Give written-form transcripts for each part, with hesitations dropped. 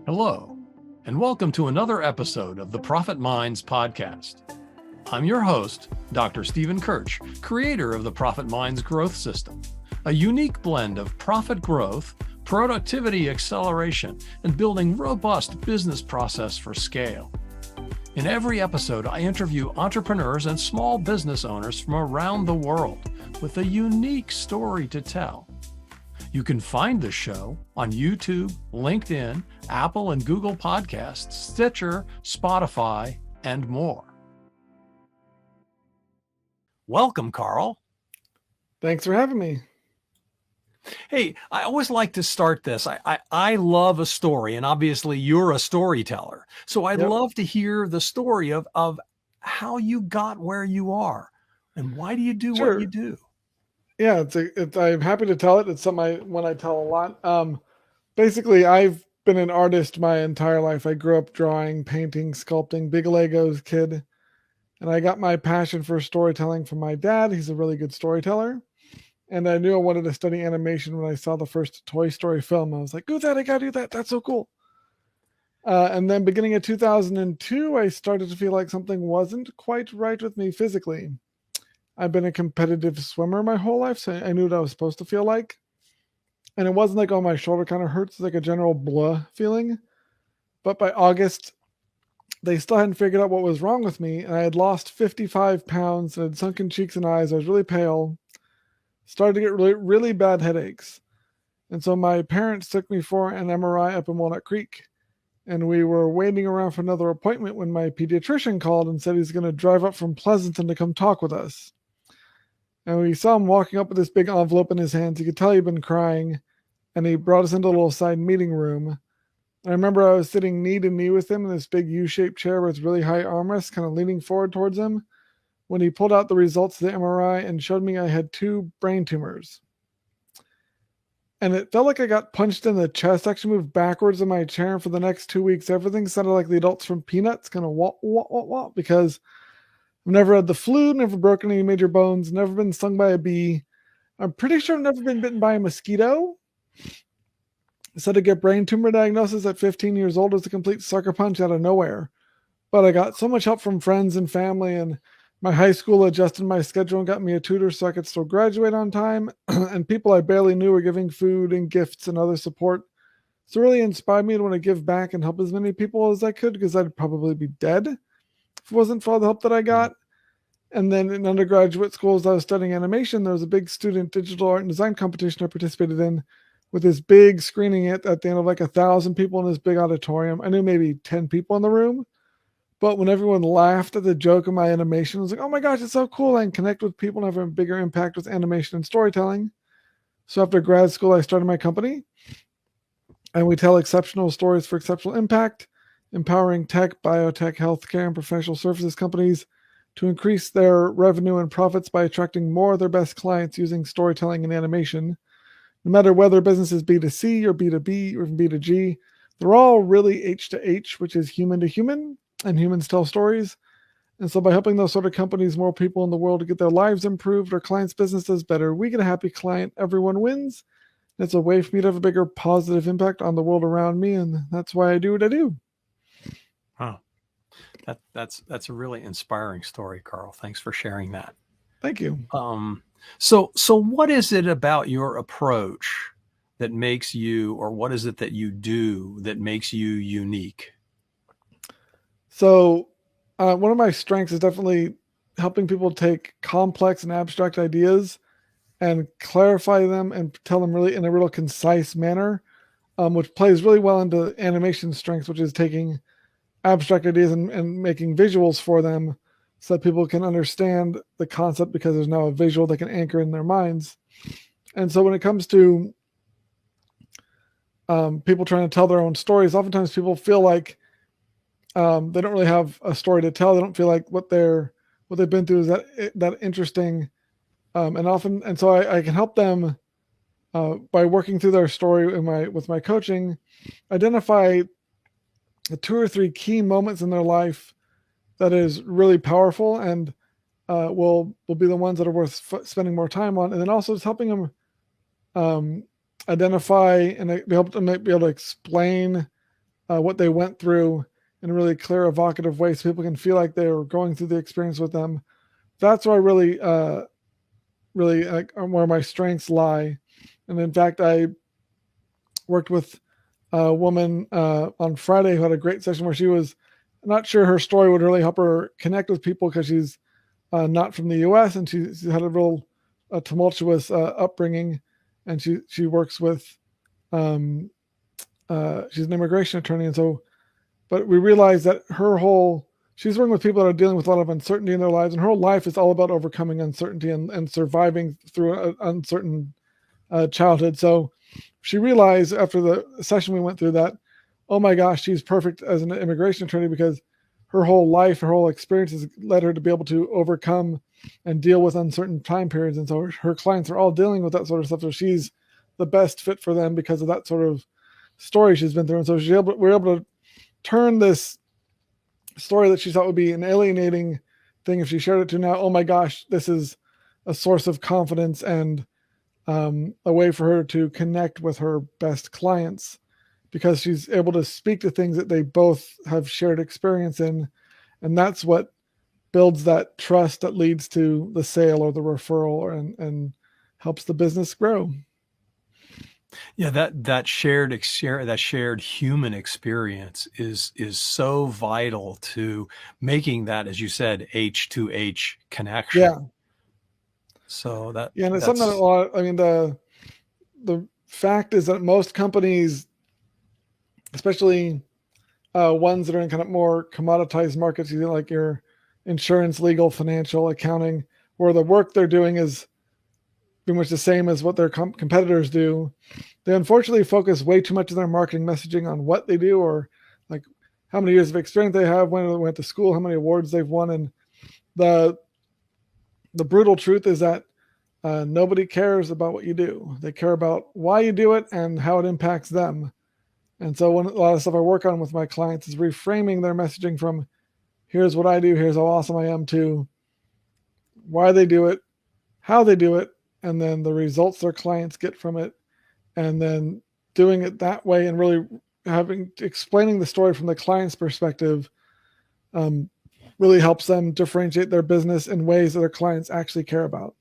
Hello, and welcome to another episode of the Profit Minds podcast. I'm your host, Dr. Stephen Kirch, creator of the Profit Minds Growth System, a unique blend of profit growth, productivity acceleration, and building robust business process for scale. In every episode, I interview entrepreneurs and small business owners from around the world with a unique story to tell. You can find the show on YouTube, LinkedIn, Apple and Google Podcasts, Stitcher, Spotify, and more. Welcome, Karl. Thanks for having me. Hey, I always like to start this. I love a story, and obviously you're a storyteller. So I'd love to hear the story of how you got where you are and why do you do what you do? Yeah, I'm happy to tell it. It's something when I tell a lot. Basically, I've been an artist my entire life. I grew up drawing, painting, sculpting, big Legos kid. And I got my passion for storytelling from my dad. He's a really good storyteller. And I knew I wanted to study animation when I saw the first Toy Story film. I was like, "Ooh, Dad, I gotta do that. That's so cool." And then beginning of 2002, I started to feel like something wasn't quite right with me physically. I've been a competitive swimmer my whole life, so I knew what I was supposed to feel like. And it wasn't like, oh, my shoulder kind of hurts. It's like a general blah feeling. But by August, they still hadn't figured out what was wrong with me. And I had lost 55 pounds and had sunken cheeks and eyes. I was really pale. Started to get really, really bad headaches. And so my parents took me for an MRI up in Walnut Creek. And we were waiting around for another appointment when my pediatrician called and said he's going to drive up from Pleasanton to come talk with us. And we saw him walking up with this big envelope in his hands. You could tell he'd been crying. And he brought us into a little side meeting room. I remember I was sitting knee to knee with him in this big U-shaped chair with really high armrests, kind of leaning forward towards him, when he pulled out the results of the MRI and showed me I had 2 brain tumors. And it felt like I got punched in the chest. I actually moved backwards in my chair, and for the next 2 weeks, everything sounded like the adults from Peanuts, kind of wah, wah, wah, wah, because I've never had the flu, never broken any major bones, never been stung by a bee. I'm pretty sure I've never been bitten by a mosquito. So to get brain tumor diagnosis at 15 years old was a complete sucker punch out of nowhere. But I got so much help from friends and family, and my high school adjusted my schedule and got me a tutor so I could still graduate on time. And people I barely knew were giving food and gifts and other support. So it really inspired me to want to give back and help as many people as I could, because I'd probably be dead if it wasn't for all the help that I got. And then in undergraduate school, as I was studying animation, there was a big student digital art and design competition I participated in, with this big screening at the end of like 1,000 people in this big auditorium. I knew maybe 10 people in the room, but when everyone laughed at the joke of my animation, I was like, oh my gosh, it's so cool. I can connect with people and have a bigger impact with animation and storytelling. So after grad school, I started my company, and we tell exceptional stories for exceptional impact, empowering tech, biotech, healthcare, and professional services companies to increase their revenue and profits by attracting more of their best clients using storytelling and animation. No matter whether business is B2C or B2B or even B2G, they're all really H to H, which is human to human, and humans tell stories. And so by helping those sort of companies, more people in the world to get their lives improved, our clients' businesses better, we get a happy client, everyone wins. It's a way for me to have a bigger positive impact on the world around me, and that's why I do what I do. Wow. That's a really inspiring story, Karl. Thanks for sharing that. Thank you. So what is it about your approach that makes you, or what is it that you do that makes you unique? So one of my strengths is definitely helping people take complex and abstract ideas and clarify them and tell them really in a real concise manner, which plays really well into animation strengths, which is taking abstract ideas and making visuals for them so that people can understand the concept, because there's now a visual they can anchor in their minds. And so when it comes to people trying to tell their own stories, oftentimes people feel like they don't really have a story to tell. They don't feel like what they've been through is that interesting. And so I can help them by working through their story with my coaching, identify the 2 or 3 key moments in their life that is really powerful and will be the ones that are worth spending more time on. And then also just helping them identify and be able to explain what they went through in a really clear, evocative way, so people can feel like they were going through the experience with them. That's where I really where my strengths lie. And in fact, I worked with a woman on Friday who had a great session where she was not sure her story would really help her connect with people because she's not from the U.S. and she's had a tumultuous upbringing, and she works with she's an immigration attorney, and so but we realized that she's working with people that are dealing with a lot of uncertainty in their lives, and her whole life is all about overcoming uncertainty and surviving through an uncertain childhood. So she realized after the session we went through that, oh my gosh, she's perfect as an immigration attorney because her whole life, her whole experience has led her to be able to overcome and deal with uncertain time periods. And so her clients are all dealing with that sort of stuff. So she's the best fit for them because of that sort of story she's been through. And so we're able to turn this story that she thought would be an alienating thing if she shared it to now, oh my gosh, this is a source of confidence and a way for her to connect with her best clients because she's able to speak to things that they both have shared experience in. And that's what builds that trust that leads to the sale or the referral and helps the business grow. Yeah, that shared human experience is so vital to making that, as you said, H to H connection. Yeah. So and it's something that a lot. I mean, the fact is that most companies, especially ones that are in kind of more commoditized markets, like your insurance, legal, financial, accounting, where the work they're doing is pretty much the same as what their competitors do, they unfortunately focus way too much of their marketing messaging on what they do or like how many years of experience they have, when they went to school, how many awards they've won. And the brutal truth is that nobody cares about what you do. They care about why you do it and how it impacts them. And so a lot of stuff I work on with my clients is reframing their messaging from here's what I do, here's how awesome I am, to why they do it, how they do it, and then the results their clients get from it, and then doing it that way and really explaining the story from the client's perspective really helps them differentiate their business in ways that their clients actually care about.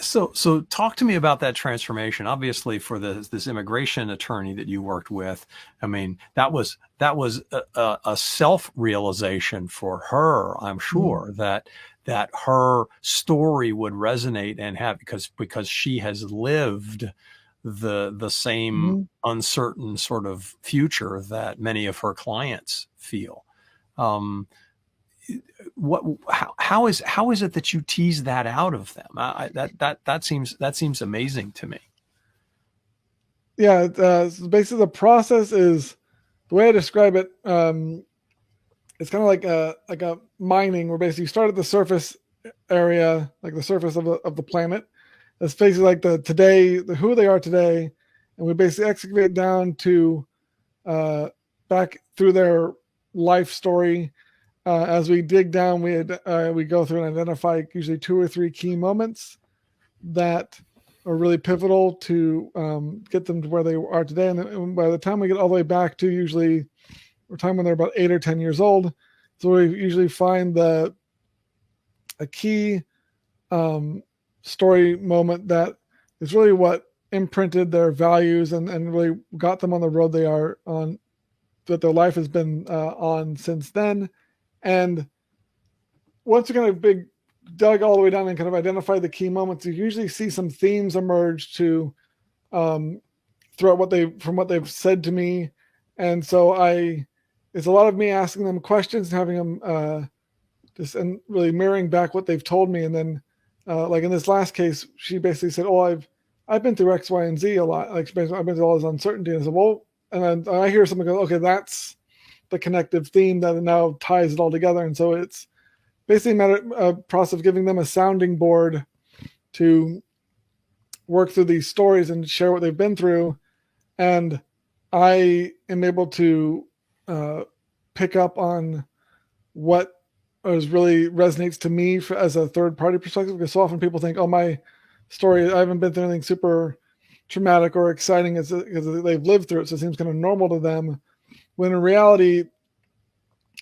So talk to me about that transformation. Obviously, for this immigration attorney that you worked with, I mean, that was a self-realization for her. I'm sure that her story would resonate and have because she has lived the same uncertain sort of future that many of her clients feel. How is it that you tease that out of them? That seems amazing to me. Yeah, so basically the process is, the way I describe it, it's kind of like a mining, where basically you start at the surface area, like the surface of the planet. That's basically like who they are today, and we basically excavate down to back through their life story. As we dig down, we go through and identify usually 2 or 3 key moments that are really pivotal to get them to where they are today. And then by the time we get all the way back to usually a time when they're about 8 or 10 years old, so we usually find a key story moment that is really what imprinted their values and really got them on the road they are on, that their life has been on since then. And once you kind of dug all the way down and kind of identify the key moments, you usually see some themes emerge to throughout from what they've said to me. And so it's a lot of me asking them questions and having them and really mirroring back what they've told me. And then like in this last case, she basically said, "Oh, I've been through X, Y, and Z a lot. Like I've been through all this uncertainty." And I said, "Well," and then I hear something go, "Okay, that's the connective theme that now ties it all together." And so it's basically a process of giving them a sounding board to work through these stories and share what they've been through. And I am able to pick up on what really resonates to me as a third party perspective, because so often people think, oh, my story, I haven't been through anything super traumatic or exciting because they've lived through it, so it seems kind of normal to them, when in reality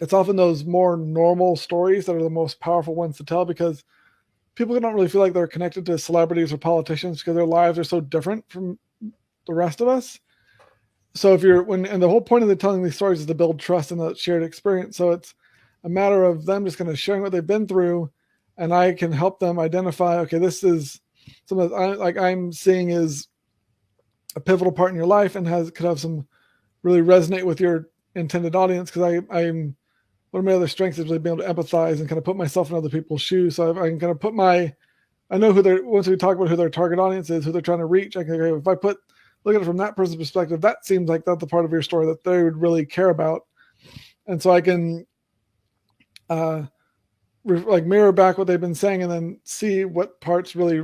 it's often those more normal stories that are the most powerful ones to tell, because people don't really feel like they're connected to celebrities or politicians because their lives are so different from the rest of us. So and the whole point of the telling these stories is to build trust in the shared experience. So it's a matter of them just kind of sharing what they've been through, and I can help them identify, okay, this is something that I'm seeing is a pivotal part in your life and could have some really resonate with your intended audience. Because I'm one of my other strengths is really being able to empathize and kind of put myself in other people's shoes. So I can kind of I know once we talk about who their target audience is, who they're trying to reach, I can go, if I look at it from that person's perspective, that seems like that's the part of your story that they would really care about. And so I can mirror back what they've been saying and then see what parts really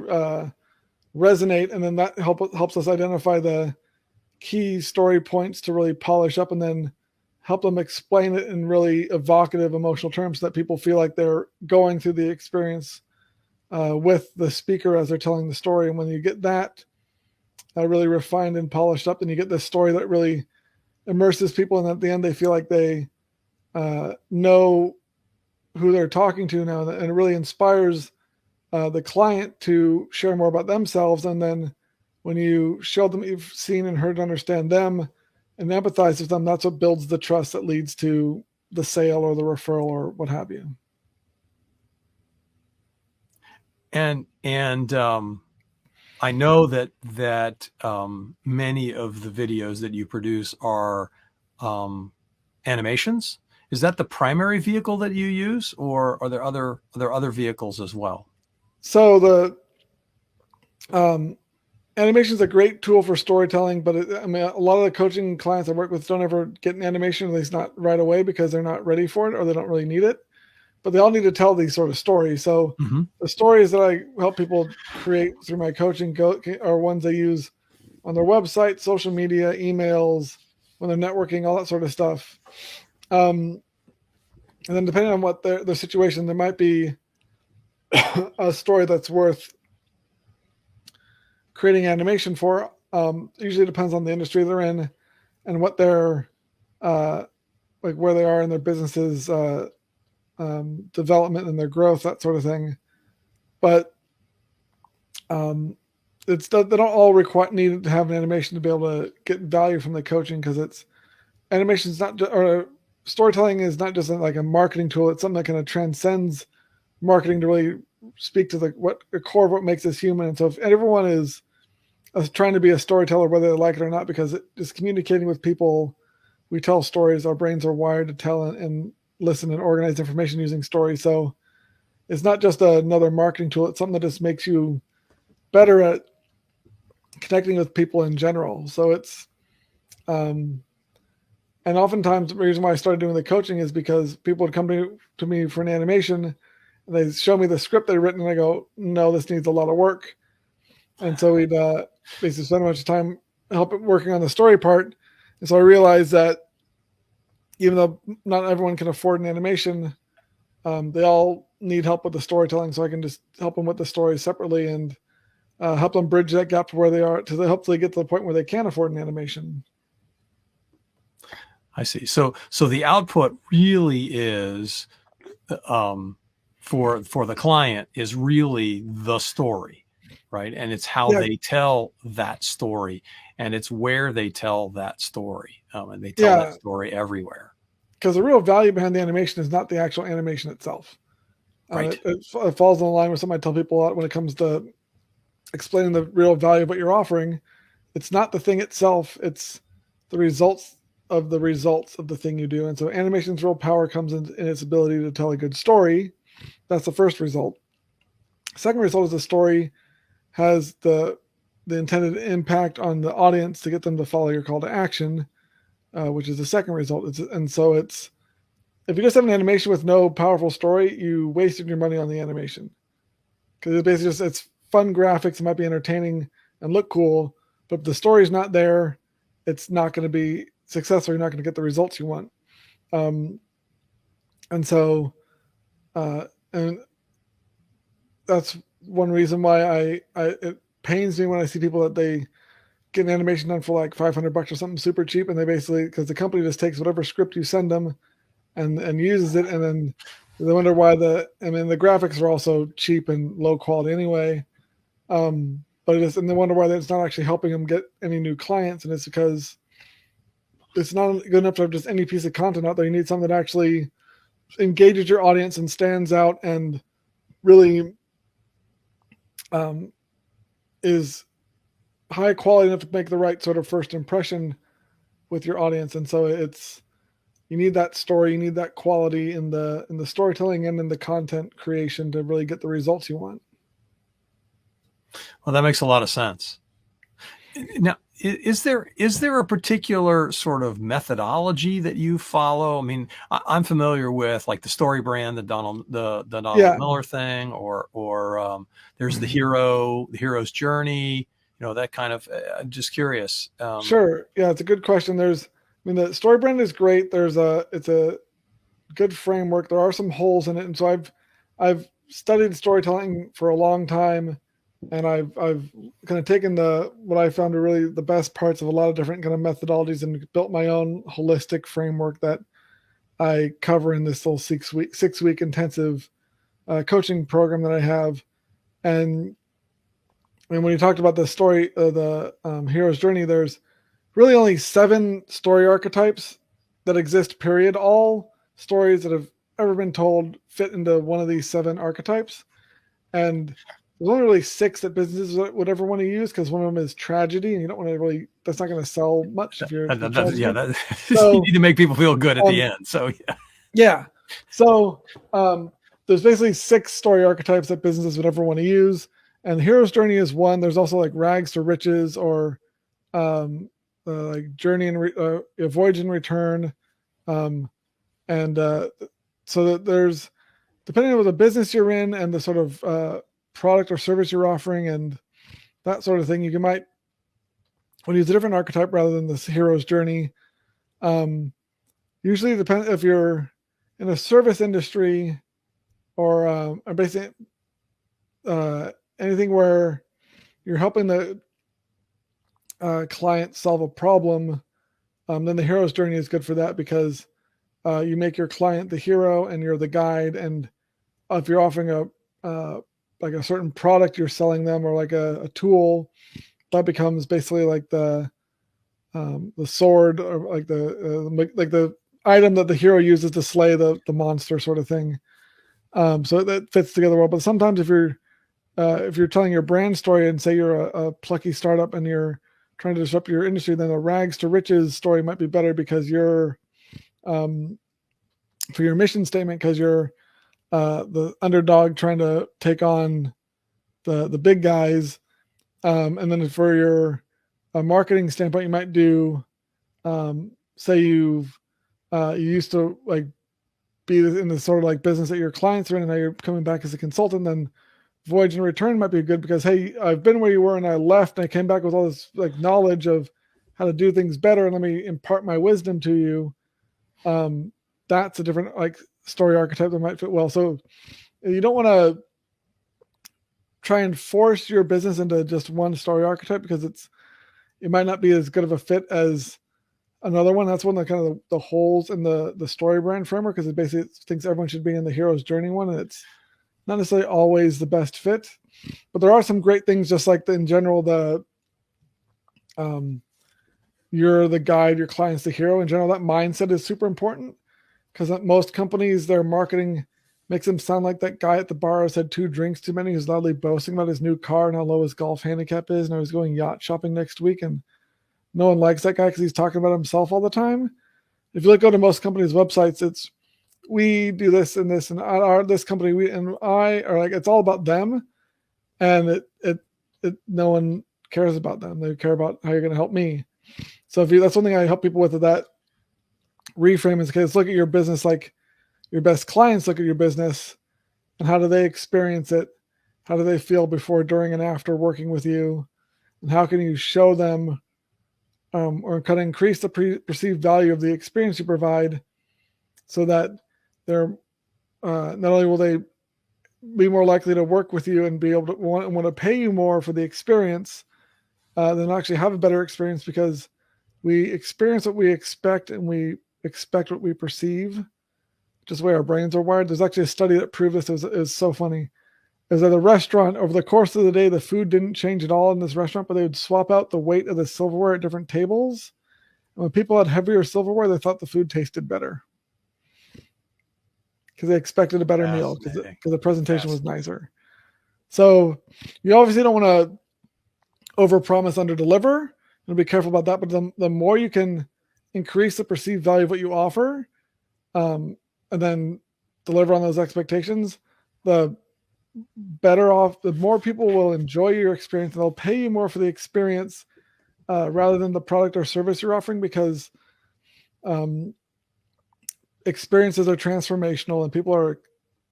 resonate. And then that helps us identify the key story points to really polish up and then help them explain it in really evocative emotional terms so that people feel like they're going through the experience with the speaker as they're telling the story. And when you get that really refined and polished up, then you get this story that really immerses people, and at the end they feel like they know who they're talking to now, and it really inspires the client to share more about themselves. And then when you show them you've seen and heard and understand them and empathize with them, that's what builds the trust that leads to the sale or the referral or what have you. And I know that many of the videos that you produce are animations. Is that the primary vehicle that you use, or are there other vehicles as well? So the animation is a great tool for storytelling, but a lot of the coaching clients I work with don't ever get an animation, at least not right away, because they're not ready for it or they don't really need it. But they all need to tell these sort of stories. So the stories that I help people create through my coaching are ones they use on their website, social media, emails, when they're networking, all that sort of stuff. And then depending on what their situation, there might be a story that's worth creating animation for. Usually depends on the industry they're in and what they're where they are in their businesses, development and their growth, that sort of thing. But they don't all need to have an animation to be able to get value from the coaching, because animation is not or storytelling is not just like a marketing tool. It's something that kind of transcends marketing to really speak to the core of what makes us human. And so if everyone is trying to be a storyteller, whether they like it or not, because it is communicating with people, we tell stories. Our brains are wired to tell and listen and organize information using stories. So it's not just another marketing tool. It's something that just makes you better at connecting with people in general. So it's, and oftentimes the reason why I started doing the coaching is because people would come to me for an animation and they show me the script they've written and I go, no, this needs a lot of work. And so we'd basically spend a bunch of time working on the story part. And so I realized that even though not everyone can afford an animation, they all need help with the storytelling. So I can just help them with the story separately and help them bridge that gap to where they are, to hopefully get to the point where they can afford an animation. I see. So the output really is, for the client, is really the story, right? And it's how they tell that story, and it's where they tell that story, and they tell that story everywhere. Because the real value behind the animation is not the actual animation itself. Right. It falls in line with something I tell people a lot when it comes to explaining the real value of what you're offering. It's not the thing itself; it's the results of the thing you do. And so animation's real power comes in its ability to tell a good story. That's the first result. Second result is the story has the intended impact on the audience to get them to follow your call to action, which is the second result. So if you just have an animation with no powerful story, you wasted your money on the animation, because it's basically it's fun graphics. It might be entertaining and look cool, but if the story's not there, it's not going to be successful. You're not going to get the results you want. And that's one reason why it pains me when I see people that they get an animation done for like $500 or something super cheap, and they basically, because the company just takes whatever script you send them and uses it, and then they wonder why the graphics are also cheap and low quality anyway. But and they wonder why it's not actually helping them get any new clients, and it's because it's not good enough to have just any piece of content out there. You need something that actually engages your audience and stands out and really is high quality enough to make the right sort of first impression with your audience. And so you need that story, you need that quality in the storytelling and in the content creation to really get the results you want. Well, that makes a lot of sense. Now, is there a particular sort of methodology that you follow? I mean, I'm familiar with like the story brand, the Donald Miller thing, or there's the hero's journey. That kind of. I'm just curious. Sure, yeah, it's a good question. The story brand is great. It's a good framework. There are some holes in it, and so I've studied storytelling for a long time. And I've kind of taken what I found are really the best parts of a lot of different kind of methodologies and built my own holistic framework that I cover in this little 6 week intensive coaching program that I have. And when you talked about the story, the hero's journey, there's really only 7 story archetypes that exist, period. All stories that have ever been told fit into one of these 7 archetypes. And there's only really 6 that businesses would ever want to use, because one of them is tragedy, and you don't want to really. That's not going to sell much if you're. So, you need to make people feel good at the end. So yeah. So there's basically 6 story archetypes that businesses would ever want to use, and the hero's journey is one. There's also like rags to riches, or like journey and voyage and return, so that there's, depending on the business you're in and the sort of product or service you're offering and that sort of thing, you might want to use a different archetype rather than this hero's journey. Usually it depends if you're in a service industry or basically anything where you're helping the client solve a problem, then the hero's journey is good for that, because you make your client the hero and you're the guide. And if you're offering like a certain product you're selling them, or like a tool, that becomes basically like the sword, or like the item that the hero uses to slay the monster, sort of thing. So that fits together well. But sometimes if you're telling your brand story and say you're a plucky startup and you're trying to disrupt your industry, then a rags to riches story might be better, because you're for your mission statement, because you're the underdog trying to take on the big guys. And then for your marketing standpoint, you might do, say you used to like be in the sort of like business that your clients are in, and now you're coming back as a consultant. Then voyage and return might be good, because, hey, I've been where you were and I left and I came back with all this like knowledge of how to do things better, and let me impart my wisdom to you. That's a different like story archetype that might fit well. So you don't want to try and force your business into just one story archetype, because it might not be as good of a fit as another one. That's one of the kind of the holes in the story brand framework, because it basically thinks everyone should be in the hero's journey one, and it's not necessarily always the best fit. But there are some great things, just like in general, you're the guide, your client's the hero. In general, that mindset is super important, because most companies, their marketing makes them sound like that guy at the bar who's had 2 drinks too many, who's loudly boasting about his new car and how low his golf handicap is, and how he's going yacht shopping next week. And no one likes that guy because he's talking about himself all the time. If you go to most companies' websites, it's, we do this and this, and this company, we and I, are like, it's all about them, and it no one cares about them. They care about how you're going to help me. So that's one thing I help people with that reframe, is because look at your business like your best clients look at your business, and how do they experience it? How do they feel before, during, and after working with you? And how can you show them or kind of increase the perceived value of the experience you provide, so that they're not only will they be more likely to work with you and be able to want to pay you more for the experience, then actually have a better experience, because we experience what we expect and we expect what we perceive, just the way our brains are wired. There's actually a study that proved this. It was so funny. Is that a restaurant, over the course of the day, the food didn't change at all in this restaurant, but they would swap out the weight of the silverware at different tables. And when people had heavier silverware, they thought the food tasted better, because they expected a better meal, because the presentation was nicer. So you obviously don't want to overpromise, underdeliver, and be careful about that. But the more you can increase the perceived value of what you offer, and then deliver on those expectations, the better off, the more people will enjoy your experience, and they'll pay you more for the experience, rather than the product or service you're offering, because experiences are transformational, and people are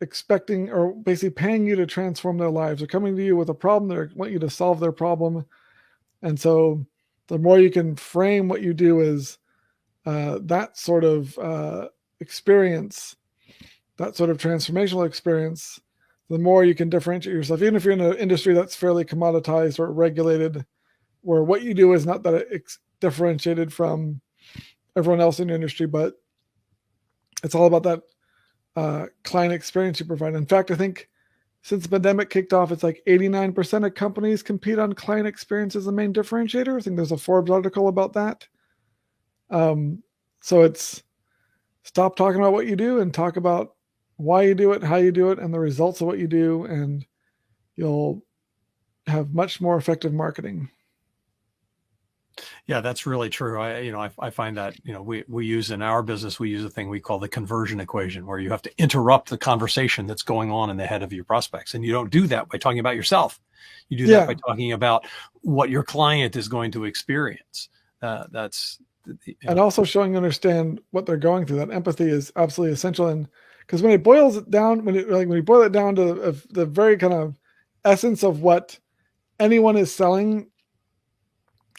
expecting, or basically paying you to transform their lives. They're coming to you with a problem. They want you to solve their problem. And so the more you can frame what you do as that sort of experience, that sort of transformational experience, the more you can differentiate yourself, even if you're in an industry that's fairly commoditized or regulated, where what you do is not that it's differentiated from everyone else in your industry, but it's all about that client experience you provide. In fact, I think since the pandemic kicked off, it's like 89% of companies compete on client experience as the main differentiator. I think there's a Forbes article about that. So it's stop talking about what you do and talk about why you do it, how you do it, and the results of what you do, and you'll have much more effective marketing. Yeah, that's really true. I find that, we use in our business, we use a thing we call the conversion equation, where you have to interrupt the conversation that's going on in the head of your prospects. And you don't do that by talking about yourself. You do that by talking about what your client is going to experience. And also showing you understand what they're going through. That empathy is absolutely essential. And because when it boils it down, when you boil it down to the very kind of essence of what anyone is selling,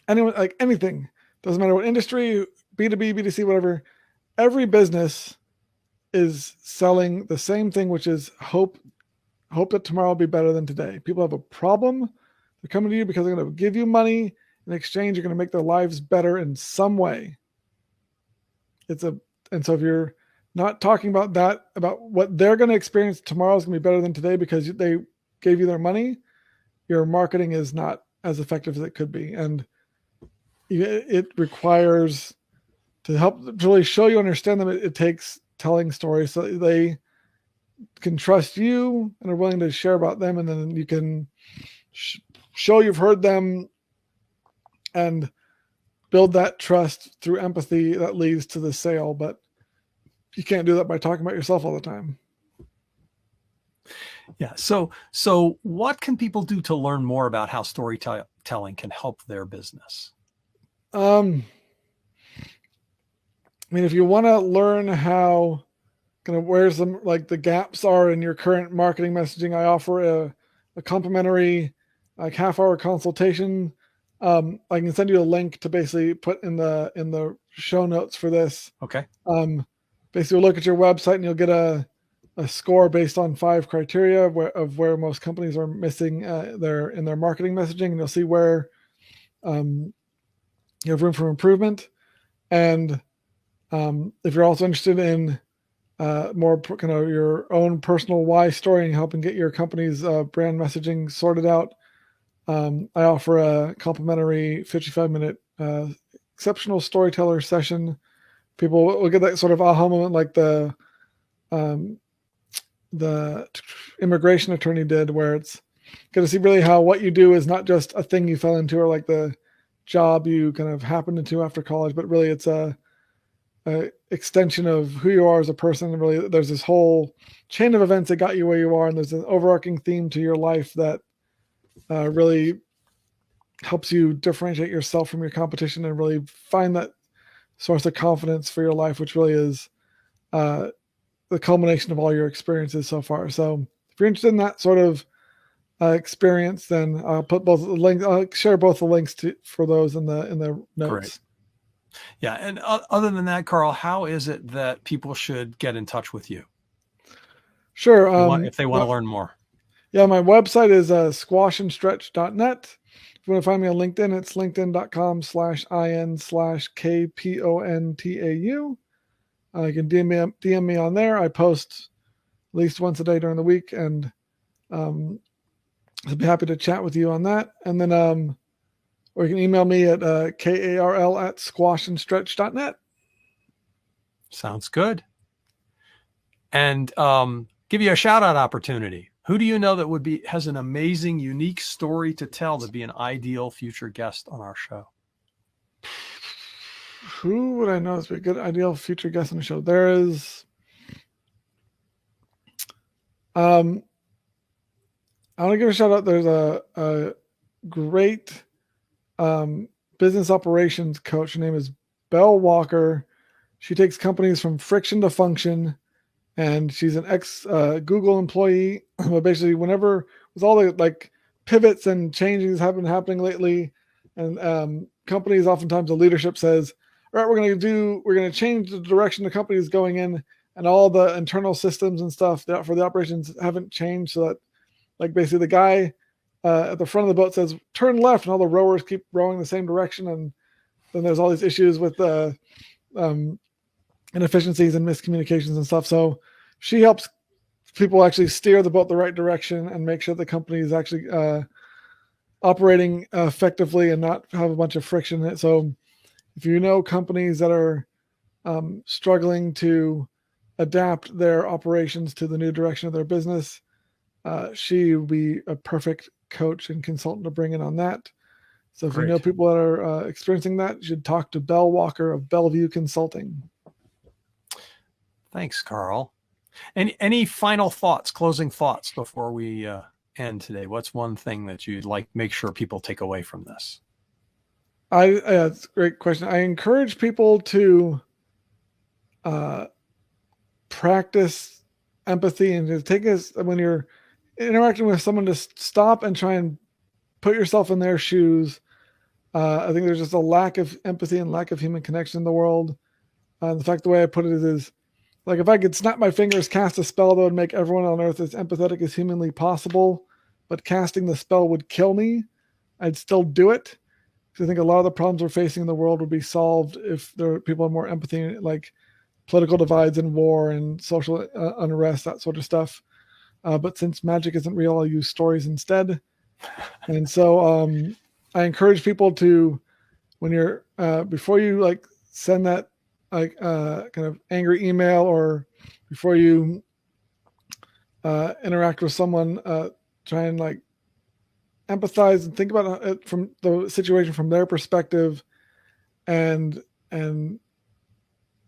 anyone, like anything, doesn't matter what industry, B2B, B2C, whatever, every business is selling the same thing, which is hope that tomorrow will be better than today. People have a problem. They're coming to you because they're going to give you money. In exchange, you're going to make their lives better in some way. And so if you're not talking about that, about what they're going to experience tomorrow is going to be better than today because they gave you their money, your marketing is not as effective as it could be. And it requires, to help to really show you understand them, it takes telling stories so they can trust you and are willing to share about them, and then you can show you've heard them and build that trust through empathy that leads to the sale. But you can't do that by talking about yourself all the time. Yeah. So what can people do to learn more about how storytelling can help their business? I mean, if you want to learn how where some like the gaps are in your current marketing messaging, I offer a complimentary half-hour consultation. I can send you a link to basically put in the show notes for this. Okay. Basically, we'll look at your website and you'll get a score based on 5 criteria of where most companies are missing in their marketing messaging, and you'll see where you have room for improvement. And if you're also interested in more kind of your own personal why story and helping get your company's brand messaging sorted out, I offer a complimentary 55-minute exceptional storyteller session. People will get that sort of aha moment like the immigration attorney did, where it's going to see really how what you do is not just a thing you fell into or like the job you kind of happened into after college, but really it's a extension of who you are as a person. And really there's this whole chain of events that got you where you are, and there's an overarching theme to your life that really helps you differentiate yourself from your competition and really find that source of confidence for your life, which really is the culmination of all your experiences so far. So if you're interested in that sort of experience, then I'll put both the links. I'll share both the links for those in the notes. Great. Yeah. And other than that, Karl, how is it that people should get in touch with you? Sure. If they want to learn more. Yeah, my website is squashandstretch.net. If you want to find me on LinkedIn, it's linkedin.com/in/KPONTAU. You can DM me on there. I post at least once a day during the week, and I'd be happy to chat with you on that. And then, or you can email me at karl@squashandstretch.net. Sounds good. And give you a shout out opportunity. Who do you know that has an amazing, unique story to tell to be an ideal future guest on our show? Who would I know is a good ideal future guest on the show? There is, I want to give a shout out. There's a great business operations coach. Her name is Belle Walker. She takes companies from friction to function, and she's an ex Google employee. But basically, whenever with all the like pivots and changes have been happening lately, and companies, oftentimes the leadership says, all right, we're going to change the direction the company is going in, and all the internal systems and stuff for the operations haven't changed, so that like basically the guy at the front of the boat says turn left, and all the rowers keep rowing the same direction, and then there's all these issues with inefficiencies and miscommunications and stuff. So she helps people actually steer the boat the right direction and make sure the company is actually operating effectively and not have a bunch of friction in it. So if you know companies that are struggling to adapt their operations to the new direction of their business, she would be a perfect coach and consultant to bring in on that. So if you know people that are experiencing that, you should talk to Belle Walker of Bellevue Consulting. Thanks, Karl. Any final thoughts, closing thoughts before we end today? What's one thing that you'd like make sure people take away from this? It's a great question. I encourage people to practice empathy and to take us when you're interacting with someone, to stop and try and put yourself in their shoes. I think there's just a lack of empathy and lack of human connection in the world. The fact, the way I put it is, like, if I could snap my fingers, cast a spell that would make everyone on earth as empathetic as humanly possible, but casting the spell would kill me, I'd still do it. Because I think a lot of the problems we're facing in the world would be solved if people had more empathy, like political divides and war and social unrest, that sort of stuff. But since magic isn't real, I'll use stories instead. And so I encourage people to, when you're before you like send that kind of angry email, or before you interact with someone, try and like empathize and think about it from the situation from their perspective, and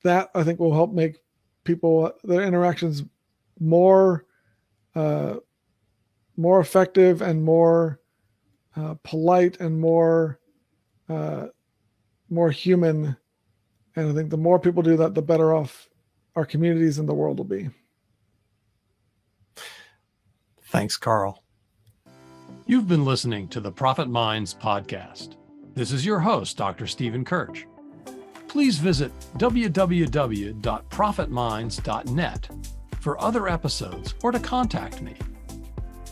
that I think will help make their interactions more effective and more polite and more human. And I think the more people do that, the better off our communities and the world will be. Thanks, Karl. You've been listening to the Profit Minds podcast. This is your host, Dr. Stephen Kirch. Please visit www.profitminds.net for other episodes or to contact me.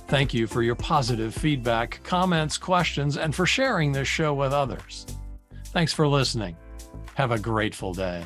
Thank you for your positive feedback, comments, questions, and for sharing this show with others. Thanks for listening. Have a grateful day.